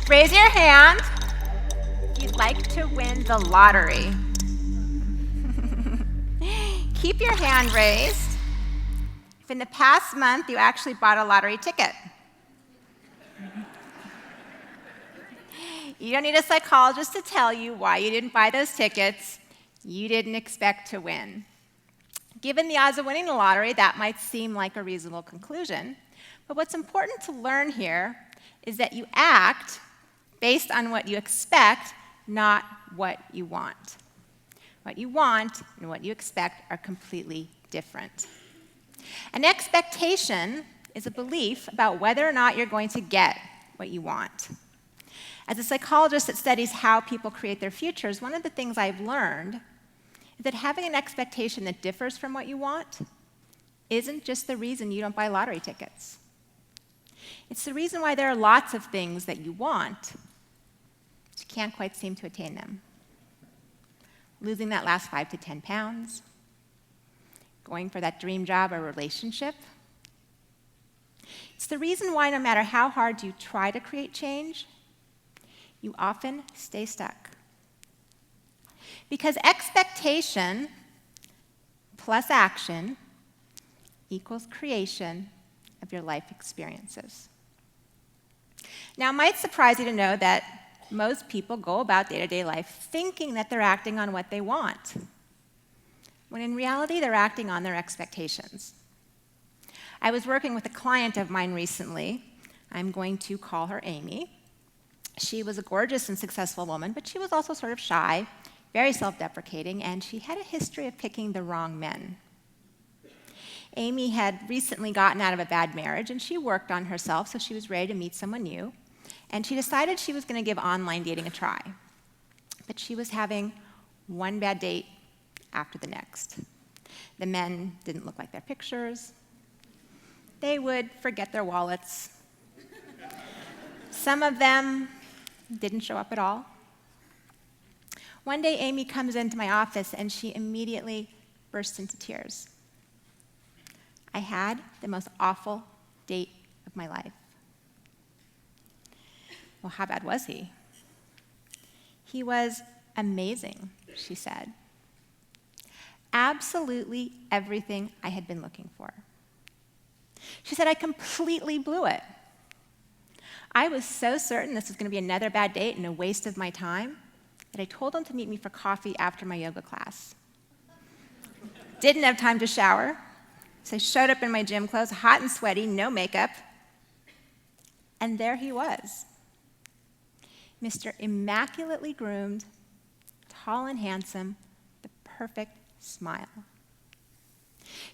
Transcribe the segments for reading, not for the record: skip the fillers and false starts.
Raise your hand if you'd like to win the lottery. Keep your hand raised if in the past month you actually bought a lottery ticket. You don't need a psychologist to tell you why you didn't buy those tickets. You didn't expect to win. Given the odds of winning the lottery, that might seem like a reasonable conclusion. But what's important to learn here is that you act based on what you expect, not what you want. What you want and what you expect are completely different. An expectation is a belief about whether or not you're going to get what you want. As a psychologist that studies how people create their futures, one of the things I've learned is that having an expectation that differs from what you want isn't just the reason you don't buy lottery tickets. It's the reason why there are lots of things that you want, but you can't quite seem to attain them. Losing that last 5 to 10 pounds, going for that dream job or relationship. It's the reason why no matter how hard you try to create change, you often stay stuck. Because expectation plus action equals creation of your life experiences. Now, it might surprise you to know that most people go about day-to-day life thinking that they're acting on what they want, when in reality, they're acting on their expectations. I was working with a client of mine recently. I'm going to call her Amy. She was a gorgeous and successful woman, but she was also sort of shy, very self-deprecating, and she had a history of picking the wrong men. Amy had recently gotten out of a bad marriage, and she worked on herself, so she was ready to meet someone new. And she decided she was going to give online dating a try. But she was having one bad date after the next. The men didn't look like their pictures. They would forget their wallets. Some of them didn't show up at all. One day, Amy comes into my office, and she immediately burst into tears. I had the most awful date of my life. Well, how bad was he? He was amazing, she said. Absolutely everything I had been looking for. She said, I completely blew it. I was so certain this was going to be another bad date and a waste of my time that I told him to meet me for coffee after my yoga class. Didn't have time to shower, so I showed up in my gym clothes, hot and sweaty, no makeup, and there he was. Mr. Immaculately groomed, tall and handsome, the perfect smile.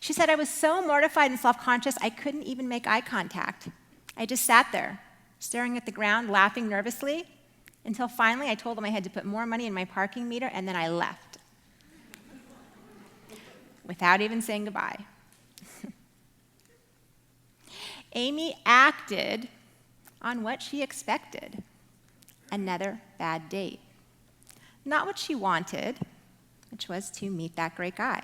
She said, I was so mortified and self-conscious, I couldn't even make eye contact. I just sat there, staring at the ground, laughing nervously, until finally I told him I had to put more money in my parking meter, and then I left. Without even saying goodbye. Amy acted on what she expected. Another bad date. Not what she wanted, which was to meet that great guy.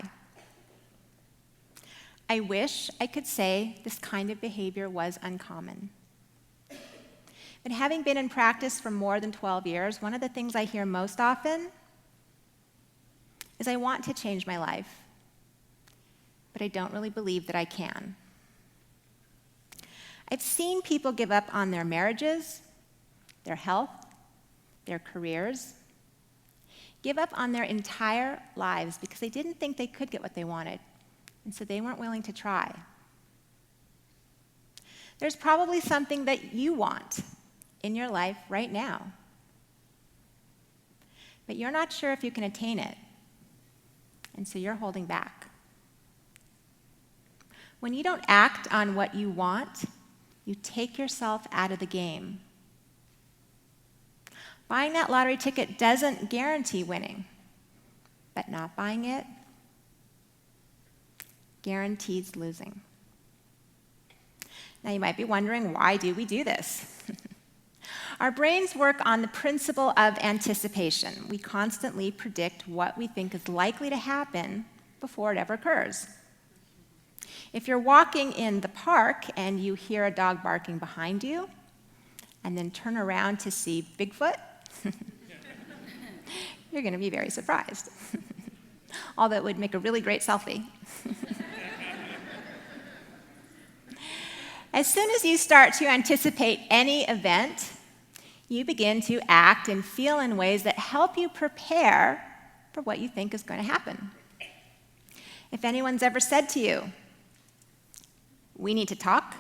I wish I could say this kind of behavior was uncommon. But having been in practice for more than 12 years, one of the things I hear most often is I want to change my life, but I don't really believe that I can. I've seen people give up on their marriages, their health, their careers, give up on their entire lives because they didn't think they could get what they wanted, and so they weren't willing to try. There's probably something that you want in your life right now, but you're not sure if you can attain it, and so you're holding back. When you don't act on what you want, you take yourself out of the game. Buying that lottery ticket doesn't guarantee winning, but not buying it guarantees losing. Now you might be wondering, why do we do this? Our brains work on the principle of anticipation. We constantly predict what we think is likely to happen before it ever occurs. If you're walking in the park and you hear a dog barking behind you, and then turn around to see Bigfoot, you're going to be very surprised. Although it would make a really great selfie. As soon as you start to anticipate any event, you begin to act and feel in ways that help you prepare for what you think is going to happen. If anyone's ever said to you, "We need to talk,"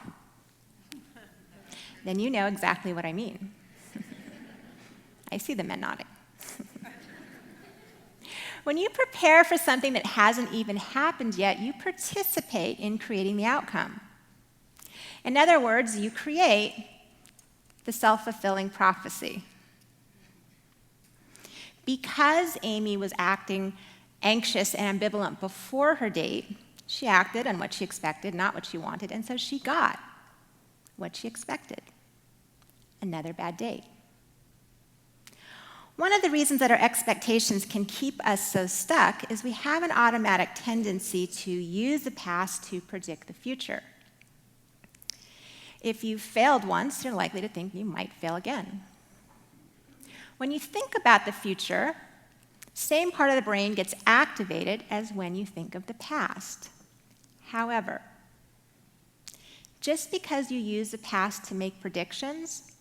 then you know exactly what I mean. I see the men nodding. When you prepare for something that hasn't even happened yet, you participate in creating the outcome. In other words, you create the self-fulfilling prophecy. Because Amy was acting anxious and ambivalent before her date, she acted on what she expected, not what she wanted, and so she got what she expected: another bad date. One of the reasons that our expectations can keep us so stuck is we have an automatic tendency to use the past to predict the future. If you failed once, you're likely to think you might fail again. When you think about the future, same part of the brain gets activated as when you think of the past. However, just because you use the past to make predictions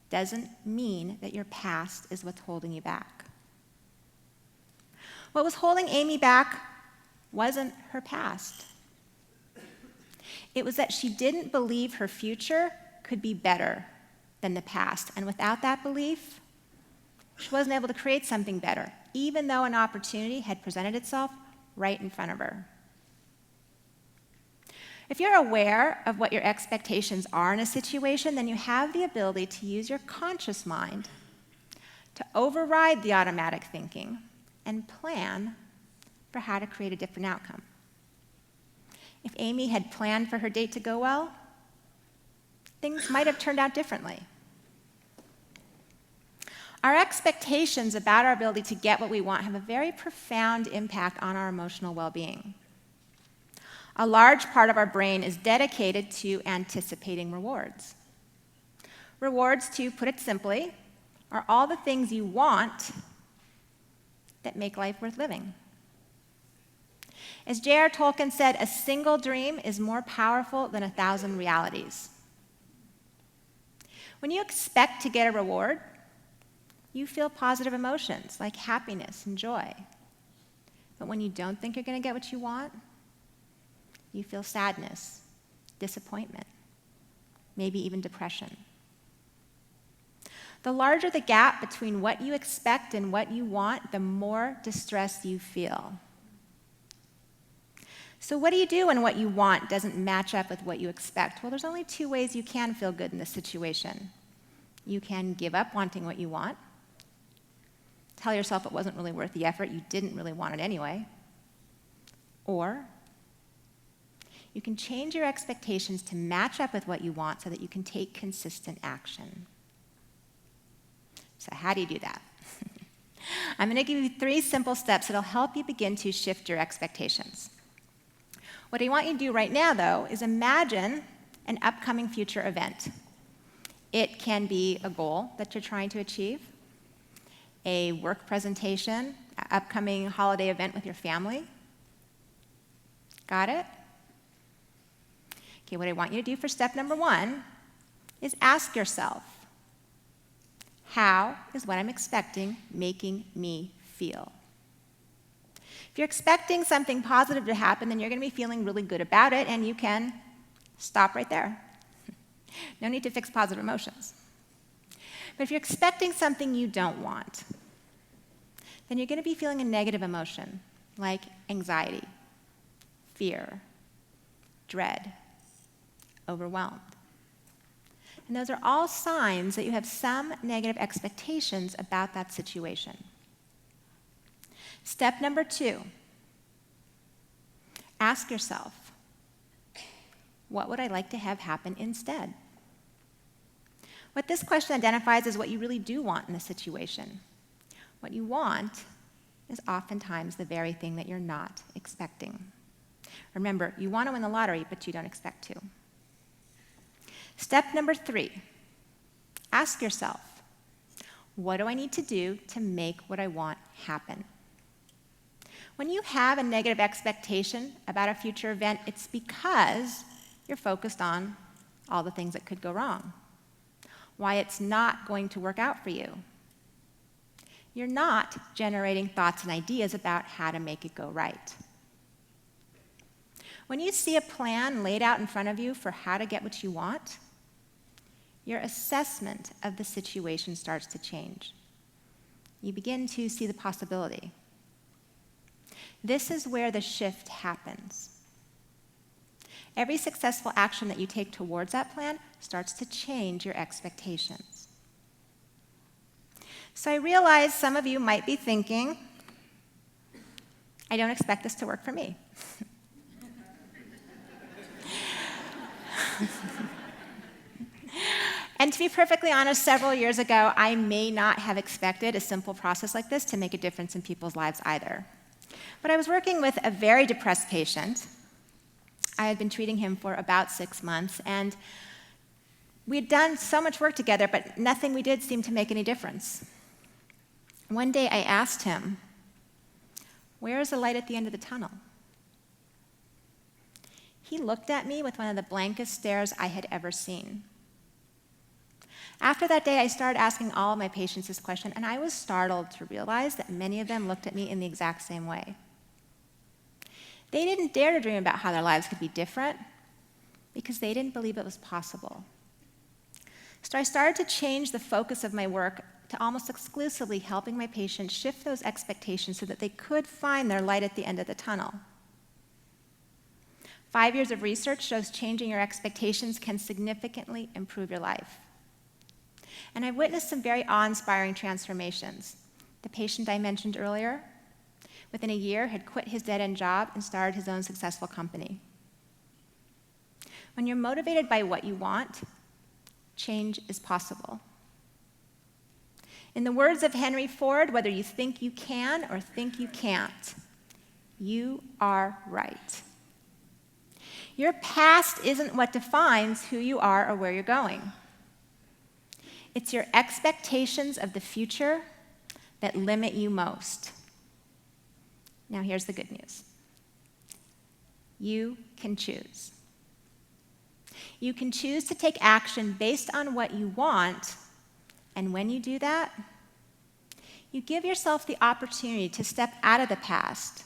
doesn't mean that your past is what's holding you back. What was holding Amy back wasn't her past. It was that she didn't believe her future could be better than the past. And without that belief, she wasn't able to create something better, even though an opportunity had presented itself right in front of her. If you're aware of what your expectations are in a situation, then you have the ability to use your conscious mind to override the automatic thinking and plan for how to create a different outcome. If Amy had planned for her date to go well, things might have turned out differently. Our expectations about our ability to get what we want have a very profound impact on our emotional well-being. A large part of our brain is dedicated to anticipating rewards. Rewards, to put it simply, are all the things you want that make life worth living. As J.R. Tolkien said, a single dream is more powerful than 1,000 realities. When you expect to get a reward, you feel positive emotions like happiness and joy. But when you don't think you're going to get what you want, you feel sadness, disappointment, maybe even depression. The larger the gap between what you expect and what you want, the more distress you feel. So what do you do when what you want doesn't match up with what you expect? Well, there's only two ways you can feel good in this situation. You can give up wanting what you want, tell yourself it wasn't really worth the effort, you didn't really want it anyway, or you can change your expectations to match up with what you want so that you can take consistent action. So how do you do that? I'm going to give you 3 simple steps that'll help you begin to shift your expectations. What I want you to do right now, though, is imagine an upcoming future event. It can be a goal that you're trying to achieve, a work presentation, an upcoming holiday event with your family. Got it? Okay, what I want you to do for step number 1 is ask yourself, how is what I'm expecting making me feel? If you're expecting something positive to happen, then you're going to be feeling really good about it, and you can stop right there. No need to fix positive emotions. But if you're expecting something you don't want, then you're going to be feeling a negative emotion, like anxiety, fear, dread, overwhelmed. And those are all signs that you have some negative expectations about that situation. Step number 2, ask yourself, what would I like to have happen instead? What this question identifies is what you really do want in the situation. What you want is oftentimes the very thing that you're not expecting. Remember, you want to win the lottery, but you don't expect to. Step number 3, Ask yourself, what do I need to do to make what I want happen? When you have a negative expectation about a future event, it's because you're focused on all the things that could go wrong, why it's not going to work out for you. You're not generating thoughts and ideas about how to make it go right. When you see a plan laid out in front of you for how to get what you want, your assessment of the situation starts to change. You begin to see the possibility. This is where the shift happens. Every successful action that you take towards that plan starts to change your expectations. So I realize some of you might be thinking, I don't expect this to work for me. And to be perfectly honest, several years ago, I may not have expected a simple process like this to make a difference in people's lives either. But I was working with a very depressed patient. I had been treating him for about 6 months, and we had done so much work together, but nothing we did seemed to make any difference. One day I asked him, "Where is the light at the end of the tunnel?" He looked at me with one of the blankest stares I had ever seen. After that day, I started asking all of my patients this question, and I was startled to realize that many of them looked at me in the exact same way. They didn't dare to dream about how their lives could be different because they didn't believe it was possible. So I started to change the focus of my work to almost exclusively helping my patients shift those expectations so that they could find their light at the end of the tunnel. 5 years of research shows changing your expectations can significantly improve your life. And I've witnessed some very awe-inspiring transformations. The patient I mentioned earlier, within a year, had quit his dead-end job and started his own successful company. When you're motivated by what you want, change is possible. In the words of Henry Ford, whether you think you can or think you can't, you are right. Your past isn't what defines who you are or where you're going. It's your expectations of the future that limit you most. Now, here's the good news. You can choose. You can choose to take action based on what you want, and when you do that, you give yourself the opportunity to step out of the past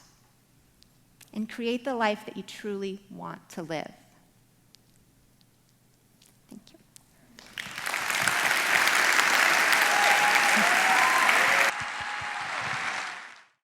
and create the life that you truly want to live.